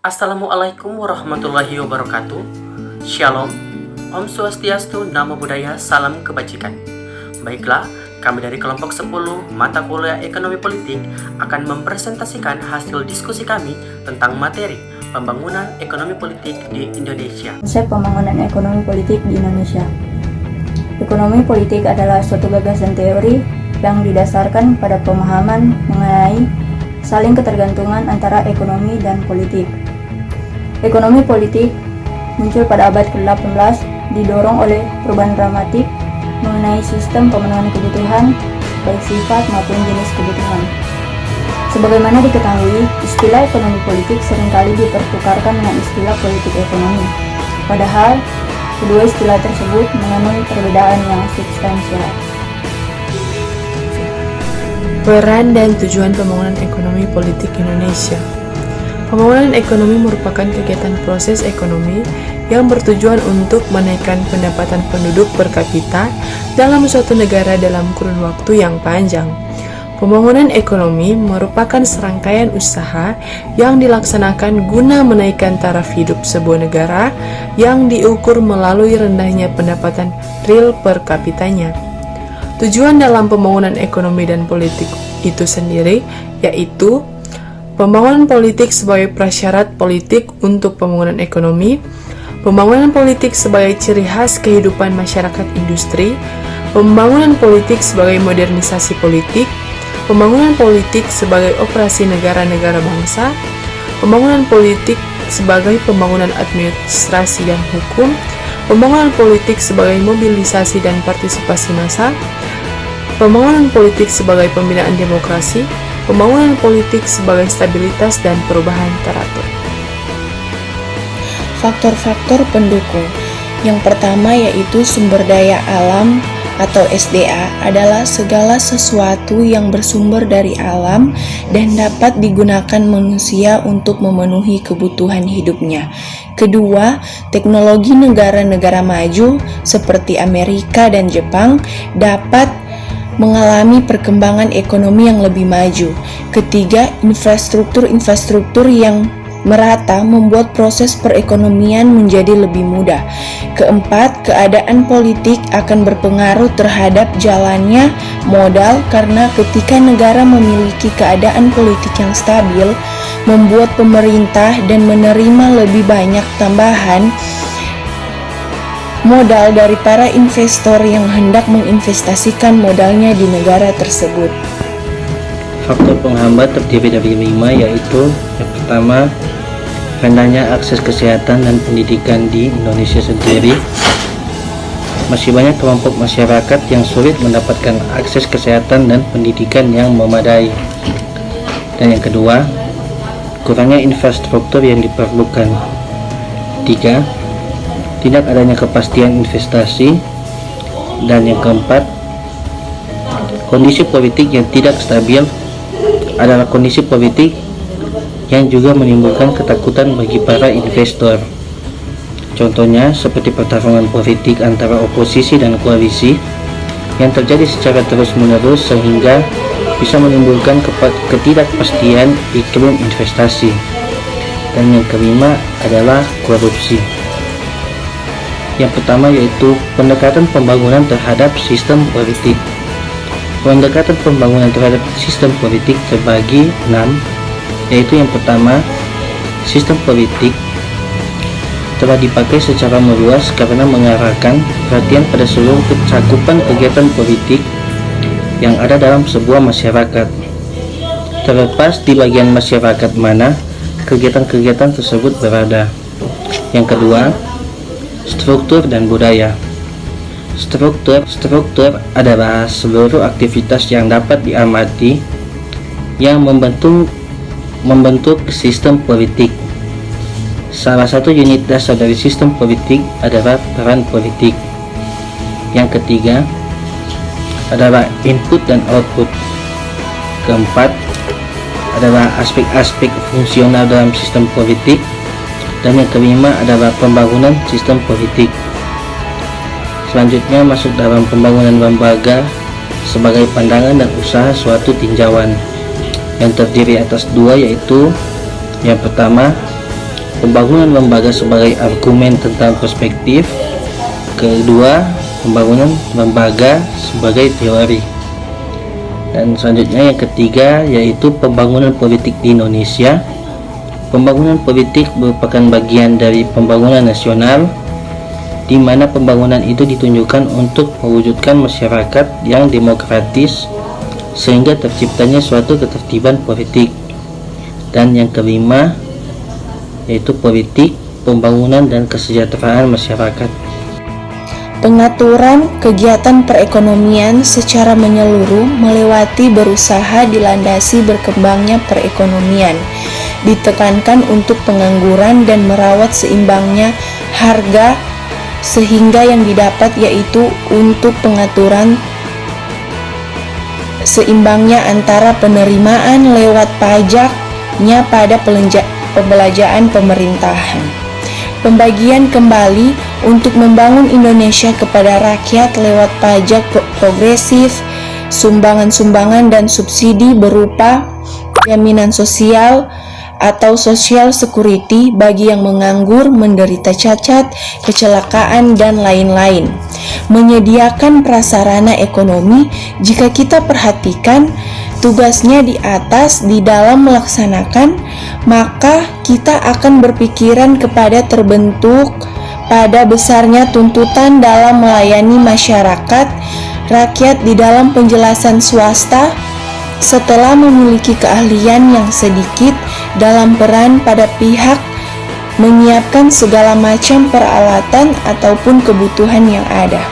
Assalamualaikum warahmatullahi wabarakatuh. Shalom, Om Swastiastu, Namo Buddhaya, Salam Kebajikan. Baiklah, kami dari kelompok 10 mata kuliah Ekonomi Politik akan mempresentasikan hasil diskusi kami tentang materi pembangunan ekonomi politik di Indonesia. Konsep pembangunan ekonomi politik di Indonesia. Ekonomi politik adalah suatu gagasan teori yang didasarkan pada pemahaman mengenai saling ketergantungan antara ekonomi dan politik. Ekonomi politik muncul pada abad ke-18 didorong oleh perubahan dramatik mengenai sistem pemenuhan kebutuhan, baik sifat maupun jenis kebutuhan. Sebagaimana diketahui, istilah ekonomi politik seringkali dipertukarkan dengan istilah politik ekonomi. Padahal, kedua istilah tersebut mengandung perbedaan yang substansial. Peran dan tujuan pembangunan ekonomi politik Indonesia. Pembangunan ekonomi merupakan kegiatan proses ekonomi yang bertujuan untuk menaikkan pendapatan penduduk per kapita dalam suatu negara dalam kurun waktu yang panjang. Pembangunan ekonomi merupakan serangkaian usaha yang dilaksanakan guna menaikkan taraf hidup sebuah negara yang diukur melalui rendahnya pendapatan real per kapitanya. Tujuan dalam pembangunan ekonomi dan politik itu sendiri yaitu pembangunan politik sebagai prasyarat politik untuk pembangunan ekonomi, pembangunan politik sebagai ciri khas kehidupan masyarakat industri, pembangunan politik sebagai modernisasi politik, pembangunan politik sebagai operasi negara-negara bangsa, pembangunan politik sebagai pembangunan administrasi dan hukum, pembangunan politik sebagai mobilisasi dan partisipasi massa, pembangunan politik sebagai pembinaan demokrasi, pembangunan politik sebagai stabilitas dan perubahan teratur. Faktor-faktor pendukung. Yang pertama yaitu sumber daya alam atau SDA adalah segala sesuatu yang bersumber dari alam dan dapat digunakan manusia untuk memenuhi kebutuhan hidupnya. Kedua, teknologi negara-negara maju seperti Amerika dan Jepang dapat mengalami perkembangan ekonomi yang lebih maju. Ketiga, infrastruktur yang merata membuat proses perekonomian menjadi lebih mudah. Keempat, keadaan politik akan berpengaruh terhadap jalannya modal karena ketika negara memiliki keadaan politik yang stabil, membuat pemerintah dan menerima lebih banyak tambahan modal dari para investor yang hendak menginvestasikan modalnya di negara tersebut. Faktor penghambat terdiri dari 5, yaitu yang pertama, rendahnya akses kesehatan dan pendidikan di Indonesia sendiri. Masih banyak kelompok masyarakat yang sulit mendapatkan akses kesehatan dan pendidikan yang memadai. Dan yang kedua, kurangnya infrastruktur yang diperlukan. 3, tidak adanya kepastian investasi. Dan yang keempat, kondisi politik yang tidak stabil adalah kondisi politik yang juga menimbulkan ketakutan bagi para investor. Contohnya seperti pertarungan politik antara oposisi dan koalisi yang terjadi secara terus-menerus sehingga bisa menimbulkan ketidakpastian iklim investasi. Dan yang kelima adalah korupsi. Yang pertama yaitu pendekatan pembangunan terhadap sistem politik. Pendekatan pembangunan terhadap sistem politik terbagi 6, yaitu yang pertama, sistem politik telah dipakai secara meluas karena mengarahkan perhatian pada seluruh cakupan kegiatan politik yang ada dalam sebuah masyarakat, terlepas di bagian masyarakat mana kegiatan-kegiatan tersebut berada. Yang kedua, struktur dan budaya. Struktur adalah seluruh aktivitas yang dapat diamati yang membentuk sistem politik. Salah satu unit dasar dari sistem politik adalah peran politik. Yang ketiga adalah input dan output. Keempat adalah aspek-aspek fungsional dalam sistem politik. Dan yang kelima adalah pembangunan sistem politik. Selanjutnya masuk dalam pembangunan lembaga sebagai pandangan dan usaha suatu tinjauan yang terdiri atas 2, yaitu yang pertama pembangunan lembaga sebagai argumen tentang perspektif. Kedua, pembangunan lembaga sebagai teori. Dan selanjutnya yang ketiga yaitu pembangunan politik di Indonesia. Pembangunan politik merupakan bagian dari pembangunan nasional, di mana pembangunan itu ditunjukkan untuk mewujudkan masyarakat yang demokratis sehingga terciptanya suatu ketertiban politik. Dan yang kelima yaitu politik, pembangunan dan kesejahteraan masyarakat. Pengaturan kegiatan perekonomian secara menyeluruh melewati berusaha dilandasi berkembangnya perekonomian, ditekankan untuk pengangguran dan merawat seimbangnya harga, sehingga yang didapat yaitu untuk pengaturan seimbangnya antara penerimaan lewat pajaknya pada pembelanjaan pemerintahan. Pembagian kembali untuk membangun Indonesia kepada rakyat lewat pajak progresif, sumbangan-sumbangan dan subsidi berupa jaminan sosial atau social security bagi yang menganggur, menderita cacat, kecelakaan, dan lain-lain. Menyediakan prasarana ekonomi, jika kita perhatikan tugasnya di atas di dalam melaksanakan, maka kita akan berpikiran kepada terbentuk pada besarnya tuntutan dalam melayani masyarakat, rakyat di dalam penjelasan swasta, setelah memiliki keahlian yang sedikit dalam peran pada pihak menyiapkan segala macam peralatan ataupun kebutuhan yang ada.